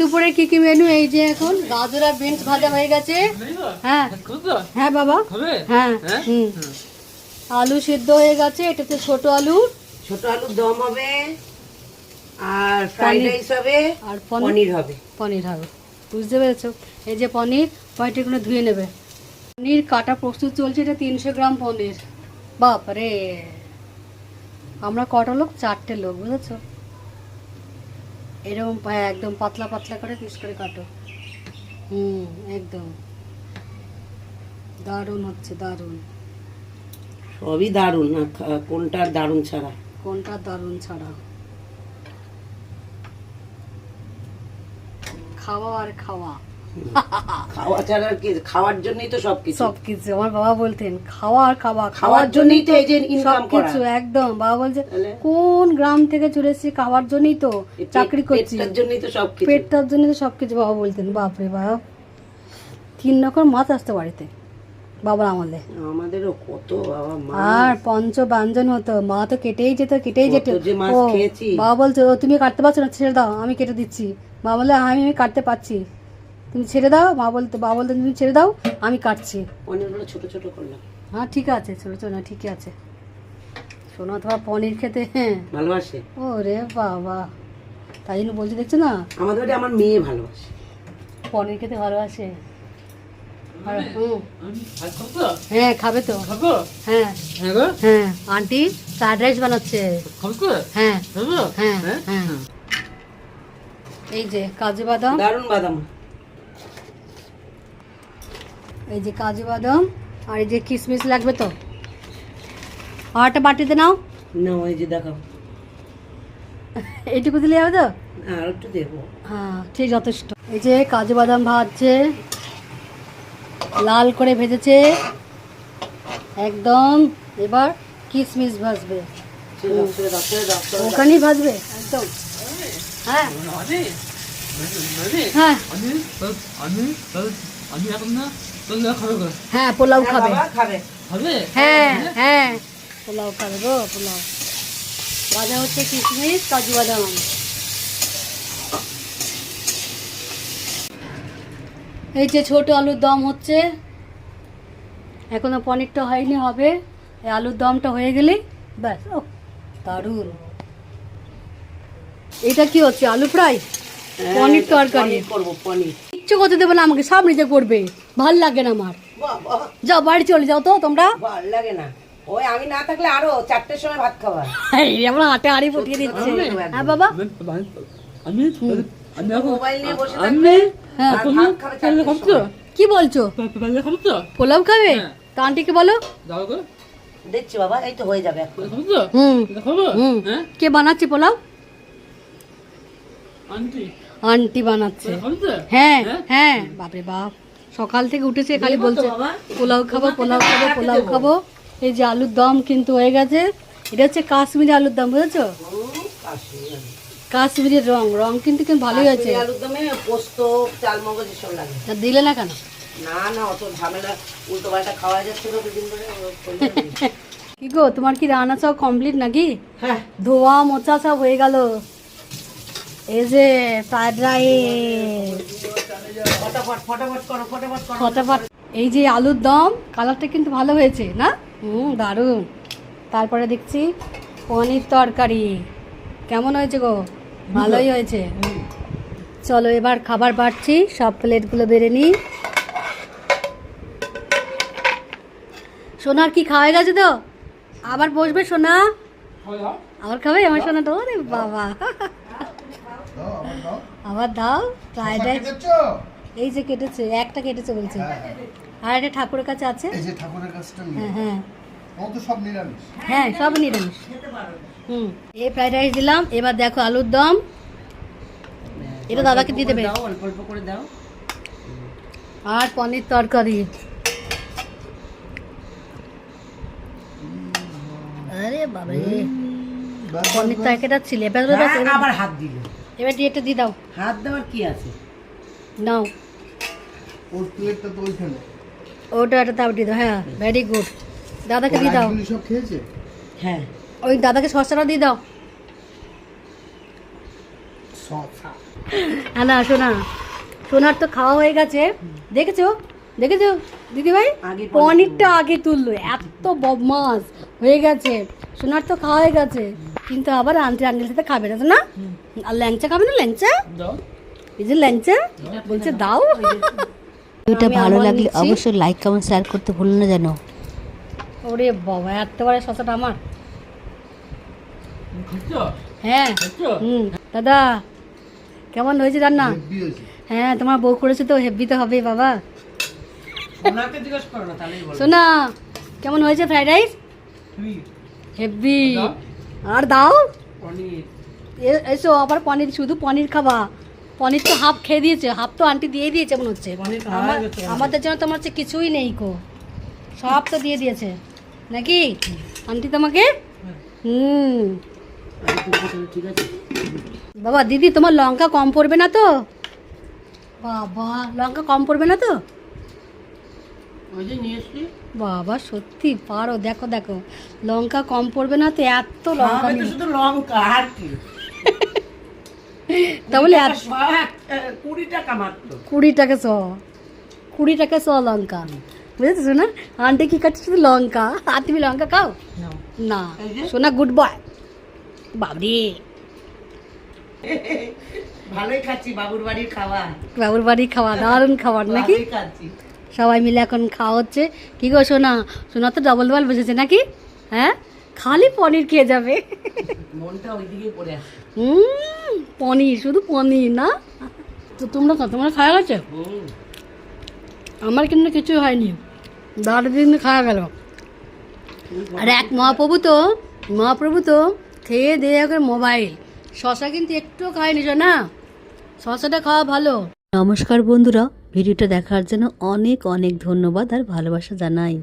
দুপুরে কি কি মেনু? এই যে এখন গাজর আর বিনস ভাজা হয়ে গেছে। হ্যাঁ হ্যাঁ বাবা, হ্যাঁ আলু সিদ্ধ হয়ে গেছে। এটাতে ছোট আলুর দম হবে, আর ফ্রাইড রাইস হবে, আর পনির হবে। বুঝতে পেরেছো? এই যে পনির, পনিরগুলো ধুয়ে নেবে। পনির কাটা প্রস্তুত চলছে। এটা 300 গ্রাম পনির। বাপরে, আমরা কটা লোক? 4টে লোক, বুঝেছো? এরকম একদম পাতলা পাতলা করে পিস করে কাটো। একদম দারুণ হচ্ছে, দারুণ। সবই দারুণ, না কোনটা দারুণ ছাড়া? খাওয়া আর খাওয়া। খাওয়া ছাড়া কি? খাওয়ার জন্যই তো সবকিছু। আমার বাবা বলতেন খাওয়া আর খাওয়া, খাওয়ার জন্যই তো এই যে ইনকাম করা। একদম বাবা বলছে কোন গ্রাম থেকে চলে এসেছি, খাওয়ার জন্যই তো চাকরি করছি, পেটটার জন্যই তো সবকিছু। পেটটার জন্যই তো সবকিছু বাবা বলতেন। বাপরে বাপ, 3 রকম মাছ আসতো বাড়িতে বাবার আমলে। আমাদেরও কত বাবা মা, আর পঞ্চব্যঞ্জন হতো। মা তো কেটেই যেত। ও বাবা বলছে তুমি কাটতে পারছো না, ছেড়ে দাও, আমি কেটে দিচ্ছি। মা বলে আমি কাটতে পারছি, তুমি ছেড়ে দাও। বাবা বলতে তুমি ছেড়ে দাও, আমি কাটছি। পনিরগুলো ছোট ছোট করলাম। হ্যাঁ ঠিক আছে, ছোট ছোট না, ঠিকই আছে। শোনো, তোমার পনির খেতে ভালোবাসে। ওরে বাবা, তাই জন্য বলছি, দেখছো না? আমাদের বাড়ি আমার মেয়ে ভালোবাসে, পনির খেতে ভালোবাসে। হ্যাঁ খাবে তো। হ্যাঁ হ্যাঁ, আন্টি ফ্রাইড রাইস বানাচ্ছে। হ্যাঁ হ্যাঁ হ্যাঁ, এই যে কাজু বাদাম, দারুণ বাদাম। এই যে কাজু বাদাম, আর এই যে কিশমিশ লাগবে তো। আর একটা বাটিতে নাও না, ওই যে দেখাও। এইটুকু দিলে হবে তো? আর একটু দেবো। হ্যাঁ ঠিক, যথেষ্ট। এই যে কাজু বাদাম ভাজছে, লাল করে ভেজেছে একদম। এবার কিশমিশ ভাজবে, ওখানেই ভাজবে একদম। হ্যাঁ হ্যাঁ হ্যাঁ, পোলাও খাবে। হ্যাঁ হ্যাঁ, পোলাও খাবে গো, পোলাও। ভাজা হচ্ছে কিশমিশ, কাজু বাদাম। এই যে ছোট আলুর দম হচ্ছে, এখনো পনিরটা হয়নি, হবে। এই আলুর দমটা হয়ে গেলে ব্যাস। ও দারুণ। এটা কি হচ্ছে? আলু ফ্রাই, পনির তরকারি করবো। পনির কিচ্ছু করতে দেবে না আমাকে, সব নিজে করবে। ভাল লাগে না আমার। যাও বাড়ি চলে যাও তো তোমরা। ভাল লাগে না, ওই আমি না থাকলে আরো 4টের সময় ভাত খাবার। আমরা হাটে হাড়ি ফুটিয়ে দিচ্ছে। হ্যাঁ বাবা, মোবাইল নিয়ে বসে থাকবে। কি বলছো? পোলাও খাবে? তা আন্টিকে বলো। দেখছি বাবা, এই তো হয়ে যাবে। কে বানাচ্ছে পোলাও? আন্টি বানাচ্ছে। হ্যাঁ হ্যাঁ, বাপরে বাপ, সকাল থেকে উঠেছে খালি বলছে পোলাও খাবো, পোলাও খাবো, পোলাও খাবো। এই যে আলুর দম কিন্তু হয়ে গেছে। এটা হচ্ছে কাশ্মীরি আলুর দম, বুঝেছো? কাশ্মীরের রং কিন্তু ভালোই আছে। আলুর দমে পোস্ত, চালমগজ এসব লাগে। দিলে না কেন? না অত ঝামেলা, উল্টো পাল্টা খাওয়া যাচ্ছে তো দুদিন ধরে। কি গো, তোমার কি রান্না সব কমপ্লিট নাকি? হ্যাঁ, ধোয়া মোছা সব হয়ে গেল। এই যে ফ্রাইড রাইস, ফটাফট। এই যে আলুর দম, কালারটা কিন্তু ভালো হয়েছে না? দারুণ। তারপরে দেখছি পনির তরকারি। কেমন হয়েছে গো? ভালোই হয়েছে। চলো এবার খাবার বাড়ছি, সব প্লেটগুলো বেড়ে নিই। সোনার কি খাওয়া গেছে তো? আবার বসবে সোনা? আবার খাবে আমার সোনাটা? ওরে বাবা, আবার দাও। ফ্রাইড রাইস এই যে কেটেছে, একটা কেটেছে বলছে। আর একটা ঠাকুরের কাছে আছে। হ্যাঁ হ্যাঁ, হ্যাঁ সব নিরামিষ। এই ফ্রাইড রাইস দিলাম। এবার দেখো আলুর দম, এটা দাদাকে দিয়ে দেবে। অল্প অল্প করে দাও। আর পনির তরকারি। আরে বাবা, পনির তরকারিটা ছিল। আবার হাত দিল। এবার এটা দিয়ে দাও। হাত দেওয়ার কি আছে? নাও, ওর প্লেটটা তো ওইখানে। ওটা একটা তাও দিয়ে দাও। হ্যাঁ, ভেরি গুড। দাদাকে দিয়ে দাও। সব খেয়েছে? হ্যাঁ, ওই দাদাকে সসটা দিয়ে দাও। হ্যাঁ না শোনা, সোনার তো খাওয়া হয়ে গেছে। দেখেছো দেখেছো দিদিভাই, আগে পনিরটা আগে তুললো, এত বদমাস হয়ে গেছে। সোনার তো খাওয়া হয়ে গেছে, কিন্তু আবার আন্টি আঙ্কেলের সাথে খাবে না তো না? আর ল্যাংচা খাবে না? ল্যাংচা, এই যে ল্যাংচা বলছে দাও। ভিডিওটা ভালো লাগলে অবশ্যই লাইক কমেন্ট শেয়ার করতে ভুলো না যেন। ওরে বাবা, এত বড় শসাটা আমার। হ্যাঁ দাদা, কেমন হয়েছে রান্না? হেব্বি হয়েছে। হ্যাঁ তোমার বউ করেছে তো, হেব্বি তো হবেই বাবা। সোনাকে জিজ্ঞেস করো না, তাহলেই বলবো। সোনা কেমন হয়েছে ফ্রাইড রাইস? হেব্বি। আর দাও, পনির। এসো আবার পনির, শুধু পনির খাবা? পনির তো হাফ খেয়ে দিয়েছে, হাফ তো আন্টি দিয়ে দিয়েছে মনে হচ্ছে। পনির খাওয়া হয়ে গেছে আমাদের। আমাদের জন্য তোমার হচ্ছে কিছুই নেই কো, সব তো দিয়ে দিয়েছে নাকি আন্টি তোমাকে? ঠিক আছে। বাবা দিদি, তোমার লঙ্কা কম পড়বে না তো? বাবা লঙ্কা কম পড়বে না তো? ওই যে নিয়ে এসছি। বাবা সত্যি পারো, দেখো দেখো লঙ্কা কম পড়বে না তো? এত লঙ্কা আমি তো শুধু লঙ্কা আর কি। তাহলে 20 টাকা মাত্র। 20 টাকা 100 লঙ্কা, বুঝেছো না? আন্টি কি কাটছে শুধু লঙ্কা, আর তুমি লঙ্কা খাও না? এই যে। সোনা গুড বয়। বাবরে, ভালোই খাচ্ছি, বাবুর বাড়ির খাওয়া। বাবুর বাড়ির খাওয়া দারুণ খাবার নাকি? ভালোই খাচ্ছি। সবাই মিলে এখন খাওয়া হচ্ছে। কি গো সোনা, সোনা তো ডবল বসেছে নাকি? হ্যাঁ, খালি পনির খেয়ে যাবে। মনটা ওইদিকে পড়ে আছে। পনির, শুধু পনির না? তো তোমরা খাওয়া গেছে? আমার কিন্তু কিছু হয়নি, দাঁড় দিন খাওয়া গেল। আর এক মহাপ্রভু তো খেয়ে দিয়ে এখন মোবাইল। শশা কিন্তু একটুও খায়নি না, শশাটা খাওয়া ভালো। নমস্কার বন্ধুরা, ভিডিওটা দেখার জন্য অনেক অনেক ধন্যবাদ আর ভালোবাসা জানাই।